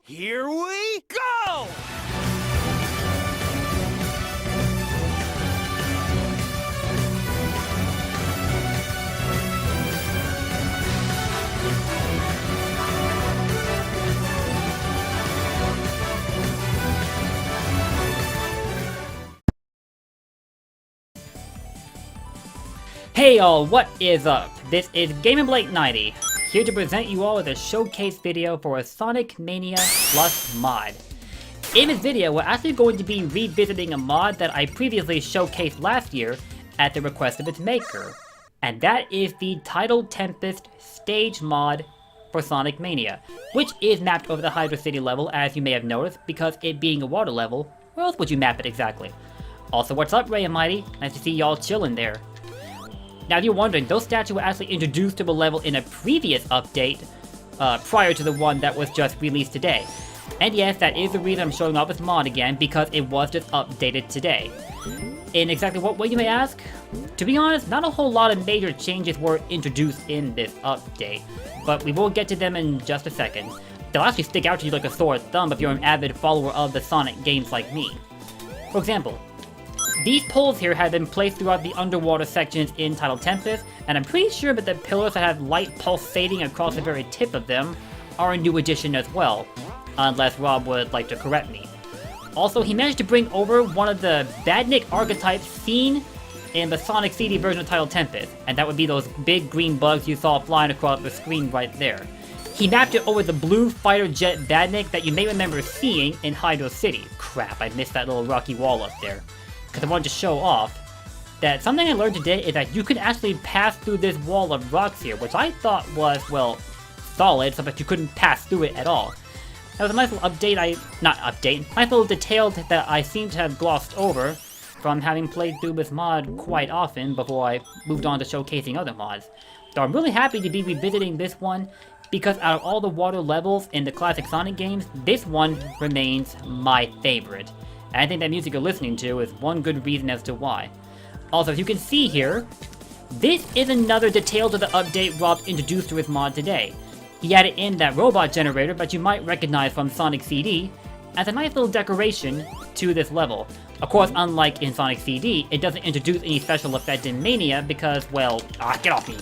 Here we go! Hey y'all, what is up? This is GamerBlake90, here to present you all with a showcase video for a Sonic Mania Plus mod. In this video, we're actually going to be revisiting a mod that I previously showcased last year at the request of its maker, and that is the Tidal Tempest stage mod for Sonic Mania, which is mapped over the Hydro City level, as you may have noticed, because it being a water level, where else would you map it exactly? Also, what's up, Ray and Mighty? Nice to see y'all chilling there. Now, if you're wondering, those stats were actually introduced to the level in a previous update, prior to the one that was just released today. And yes, that is the reason I'm showing off this mod again, because it was just updated today. In exactly what way, you may ask? To be honest, not a whole lot of major changes were introduced in this update, but we will get to them in just a second. They'll actually stick out to you like a sore thumb if you're an avid follower of the Sonic games like me. For example, these poles here have been placed throughout the underwater sections in Tidal Tempest, and I'm pretty sure that the pillars that have light pulsating across the very tip of them are a new addition as well, unless Rob would like to correct me. Also, he managed to bring over one of the Badnik archetypes seen in the Sonic CD version of Tidal Tempest, and that would be those big green bugs you saw flying across the screen right there. He mapped it over the blue fighter jet Badnik that you may remember seeing in Hydro City. Crap, I missed that little rocky wall up there. Because I wanted to show off that something I learned today is that you can actually pass through this wall of rocks here, which I thought was, well, solid, so that you couldn't pass through it at all. That was a nice little update, nice little detail that I seem to have glossed over from having played through this mod quite often before I moved on to showcasing other mods. So I'm really happy to be revisiting this one, because out of all the water levels in the classic Sonic games, this one remains my favorite. And I think that music you're listening to is one good reason as to why. Also, as you can see here, this is another detail to the update Rob introduced to his mod today. He added in that robot generator that you might recognize from Sonic CD as a nice little decoration to this level. Of course, unlike in Sonic CD, it doesn't introduce any special effect in Mania because, well, get off me.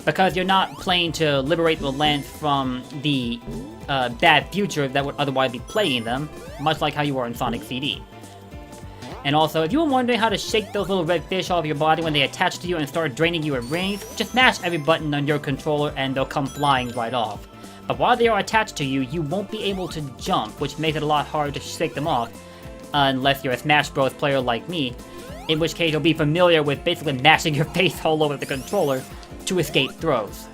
Because you're not playing to liberate the lands from the bad future that would otherwise be plaguing them, much like how you are in Sonic CD. And also, if you were wondering how to shake those little red fish off your body when they attach to you and start draining you in rings, just mash every button on your controller and they'll come flying right off. But while they are attached to you, you won't be able to jump, which makes it a lot harder to shake them off, unless you're a Smash Bros. Player like me, in which case you'll be familiar with basically mashing your face all over the controller to escape throws.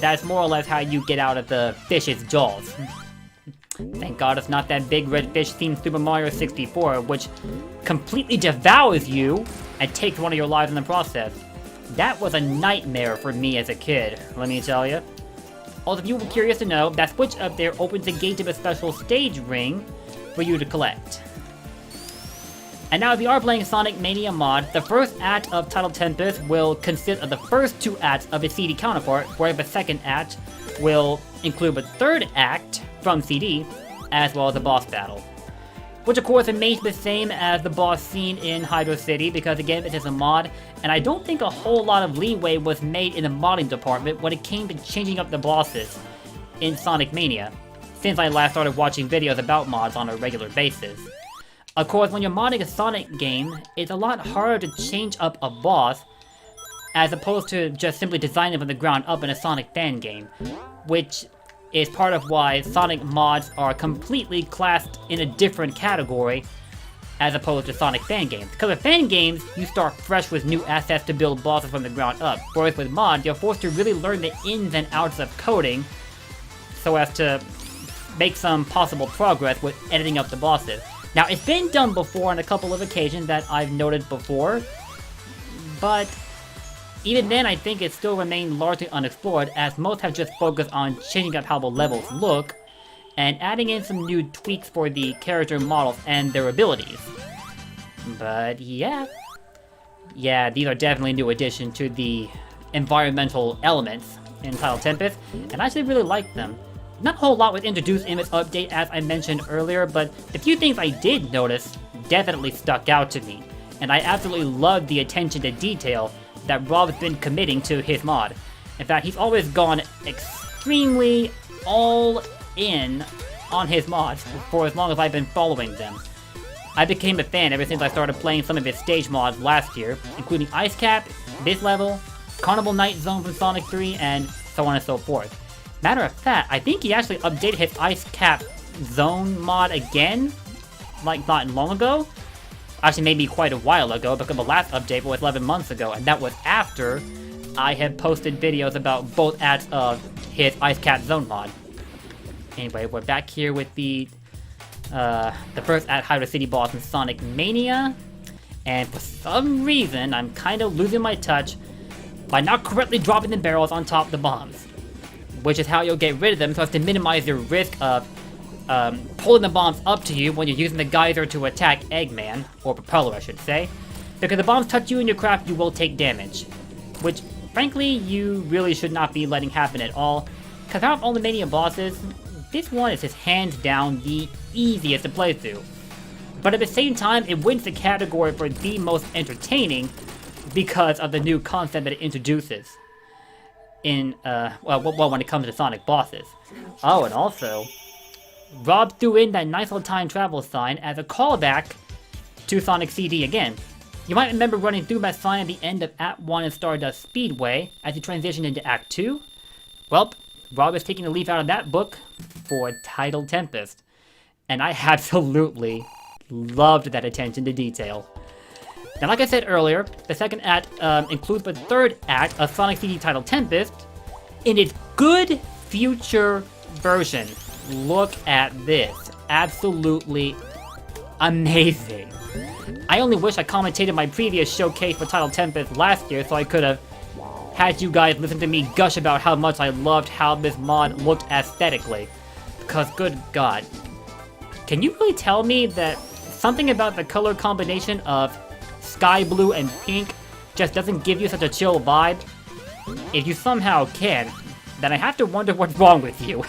That's more or less how you get out of the fish's jaws. Thank God it's not that big red fish themed Super Mario 64, which completely devours you and takes one of your lives in the process. That was a nightmare for me as a kid, let me tell you. Also, if you were curious to know, that switch up there opens the gate to a special stage ring for you to collect. And now if you are playing Sonic Mania mod, the first act of Tidal Tempest will consist of the first two acts of its CD counterpart, where the second act will include the third act from CD, as well as a boss battle. Which of course remains the same as the boss scene in Hydro City, because again, it is a mod, and I don't think a whole lot of leeway was made in the modding department when it came to changing up the bosses in Sonic Mania, since I last started watching videos about mods on a regular basis. Of course, when you're modding a Sonic game, it's a lot harder to change up a boss as opposed to just simply designing from the ground up in a Sonic fan game, which is part of why Sonic mods are completely classed in a different category as opposed to Sonic fan games. Because with fan games, you start fresh with new assets to build bosses from the ground up, whereas with mods, you're forced to really learn the ins and outs of coding so as to make some possible progress with editing up the bosses. Now, it's been done before on a couple of occasions that I've noted before, but even then I think it still remained largely unexplored, as most have just focused on changing up how the levels look, and adding in some new tweaks for the character models and their abilities. But yeah, these are definitely a new addition to the environmental elements in Tidal Tempest, and I actually really like them. Not a whole lot was introduced in this update as I mentioned earlier, but the few things I did notice definitely stuck out to me, and I absolutely love the attention to detail that Rob's been committing to his mod. In fact, he's always gone extremely all in on his mods for as long as I've been following them. I became a fan ever since I started playing some of his stage mods last year, including Ice Cap, this level, Carnival Night Zone from Sonic 3, and so on and so forth. Matter of fact, I think he actually updated his Ice Cap Zone mod again, like not long ago. Actually, maybe quite a while ago, because the last update was 11 months ago, and that was after I had posted videos about both ads of his Ice Cap Zone mod. Anyway, we're back here with the first at Hydra City boss in Sonic Mania, and for some reason, I'm kind of losing my touch by not correctly dropping the barrels on top of the bombs, which is how you'll get rid of them so as to minimize your risk of pulling the bombs up to you when you're using the geyser to attack Eggman, or Propeller I should say, because the bombs touch you and your craft, you will take damage, which frankly you really should not be letting happen at all, because out of all the Mania bosses, this one is just hands down the easiest to play through. But at the same time, it wins the category for the most entertaining because of the new concept that it introduces in, when it comes to Sonic bosses. Oh, and also, Rob threw in that nice little time travel sign as a callback to Sonic CD again. You might remember running through that sign at the end of Act 1 in Stardust Speedway as you transition into Act 2. Well, Rob is taking a leaf out of that book for Tidal Tempest, and I absolutely loved that attention to detail. Now, like I said earlier, the second act includes the third act of Sonic CD Tidal Tempest in its good future version. Look at this. Absolutely amazing. I only wish I commentated my previous showcase for Tidal Tempest last year so I could have had you guys listen to me gush about how much I loved how this mod looked aesthetically. Because good god. Can you really tell me that something about the color combination of sky blue and pink just doesn't give you such a chill vibe? If you somehow can, then I have to wonder what's wrong with you.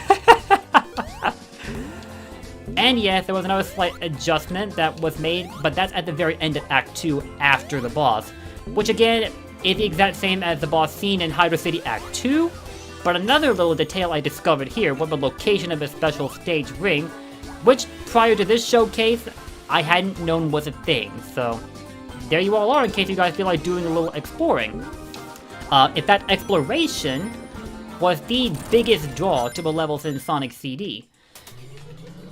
And yes, there was another slight adjustment that was made, but that's at the very end of Act 2 after the boss, which again is the exact same as the boss scene in Hydra City Act 2, but another little detail I discovered here was the location of the special stage ring, which prior to this showcase, I hadn't known was a thing, so there you all are in case you guys feel like doing a little exploring. If that exploration was the biggest draw to the levels in Sonic CD.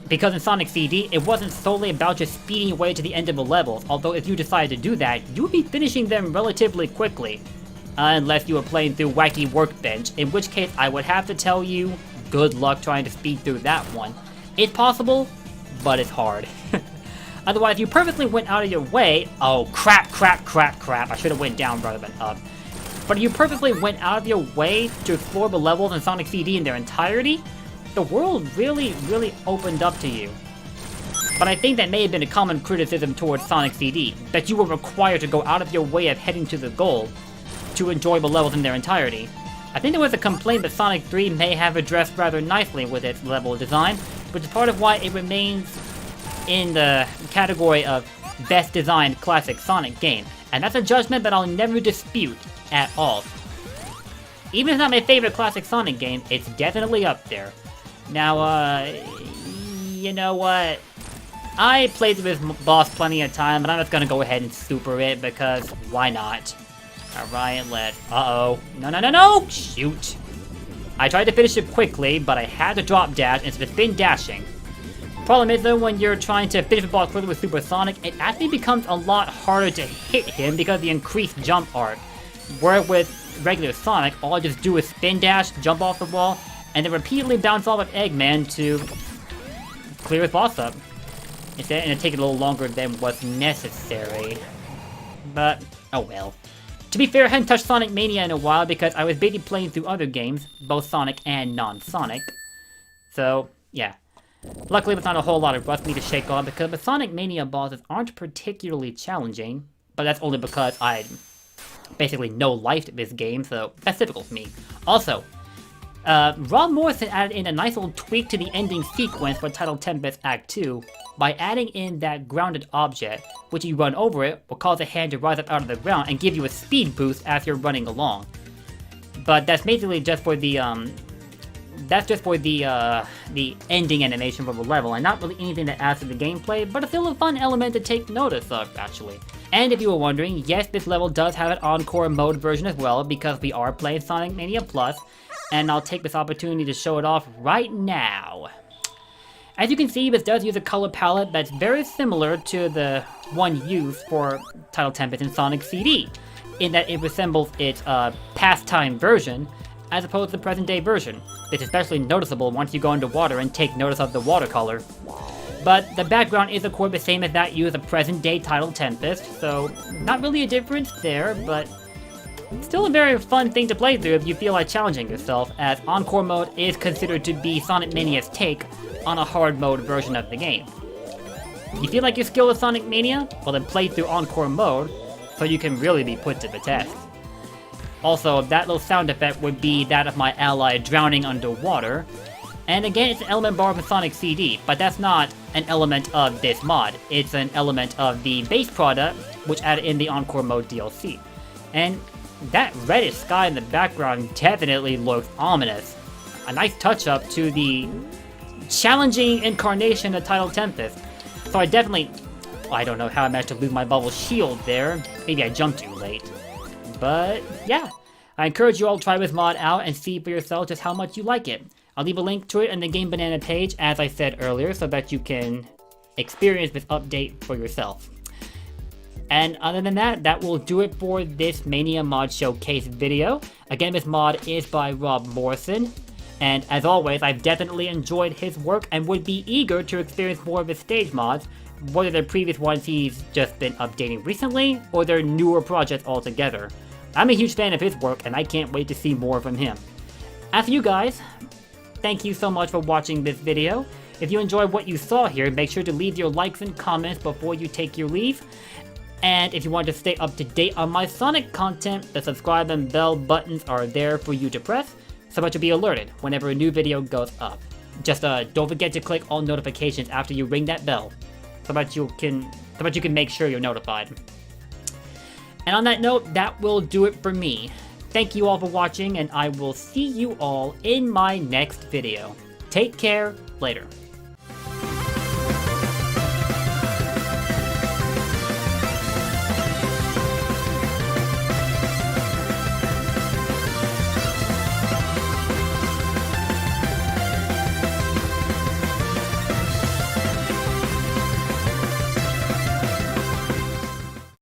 Because in Sonic CD, it wasn't solely about just speeding your way to the end of the levels, although if you decided to do that, you would be finishing them relatively quickly. Unless you were playing through Wacky Workbench, in which case I would have to tell you, good luck trying to speed through that one. It's possible, but it's hard. Otherwise, you purposely went out of your way. Oh, crap. I should have went down rather than up. But if you purposely went out of your way to explore the levels in Sonic CD in their entirety, the world really opened up to you. But I think that may have been a common criticism towards Sonic CD, that you were required to go out of your way of heading to the goal to enjoy the levels in their entirety. I think there was a complaint that Sonic 3 may have addressed rather nicely with its level design, which is part of why it remains in the category of best designed classic Sonic game. And that's a judgment that I'll never dispute at all. Even if it's not my favorite classic Sonic game, it's definitely up there. Now, you know what? I played through this boss plenty of time, but I'm just gonna go ahead and super it, because why not? Alright, uh-oh. No! Shoot! I tried to finish it quickly, but I had to drop dash instead of spin dashing. Problem is though, when you're trying to finish the boss quickly with Super Sonic, it actually becomes a lot harder to hit him because of the increased jump arc. Where with regular Sonic, all I just do is spin dash, jump off the wall, and then repeatedly bounce off of Eggman to clear his boss up. Instead, and it take a little longer than what's necessary. But, oh well. To be fair, I hadn't touched Sonic Mania in a while because I was busy playing through other games, both Sonic and non-Sonic. So, yeah. Luckily, there's not a whole lot of rust for me to shake on because the Sonic Mania bosses aren't particularly challenging, but that's only because I basically no-lifed this game, so that's difficult for me. Also, Rob Morrison added in a nice little tweak to the ending sequence for Tidal Tempest Act 2 by adding in that grounded object, which you run over it will cause a hand to rise up out of the ground and give you a speed boost as you're running along. But that's basically just for the ending animation for the level, and not really anything that adds to the gameplay, but it's still a fun element to take notice of, actually. And if you were wondering, yes, this level does have an Encore mode version as well, because we are playing Sonic Mania Plus, and I'll take this opportunity to show it off right now. As you can see, this does use a color palette that's very similar to the one used for Tidal Tempest and Sonic CD, in that it resembles its pastime version, as opposed to the present day version. It's especially noticeable once you go into water and take notice of the watercolor. But the background is of course the same as that used in the present day Tidal Tempest, so not really a difference there, but still a very fun thing to play through if you feel like challenging yourself, as Encore mode is considered to be Sonic Mania's take on a hard mode version of the game. You feel like you're skilled with Sonic Mania? Well then play through Encore mode, so you can really be put to the test. Also, that little sound effect would be that of my ally drowning underwater. And again, it's an element borrowed from Sonic CD, but that's not an element of this mod. It's an element of the base product, which added in the Encore mode DLC. And that reddish sky in the background definitely looks ominous. A nice touch-up to the challenging incarnation of Tidal Tempest. So I definitely... I don't know how I managed to lose my bubble shield there. Maybe I jumped too late. But yeah, I encourage you all to try this mod out and see for yourself just how much you like it. I'll leave a link to it in the Game Banana page, as I said earlier, so that you can experience this update for yourself. And other than that, that will do it for this Mania Mod Showcase video. Again, this mod is by Rob Morrison, and as always, I've definitely enjoyed his work and would be eager to experience more of his stage mods, whether they're previous ones he's just been updating recently, or they're newer projects altogether. I'm a huge fan of his work, and I can't wait to see more from him. As for you guys, thank you so much for watching this video. If you enjoyed what you saw here, make sure to leave your likes and comments before you take your leave. And if you want to stay up to date on my Sonic content, the subscribe and bell buttons are there for you to press, so that you'll be alerted whenever a new video goes up. Just don't forget to click all notifications after you ring that bell, so that you can make sure you're notified. And on that note, that will do it for me. Thank you all for watching, and I will see you all in my next video. Take care, later.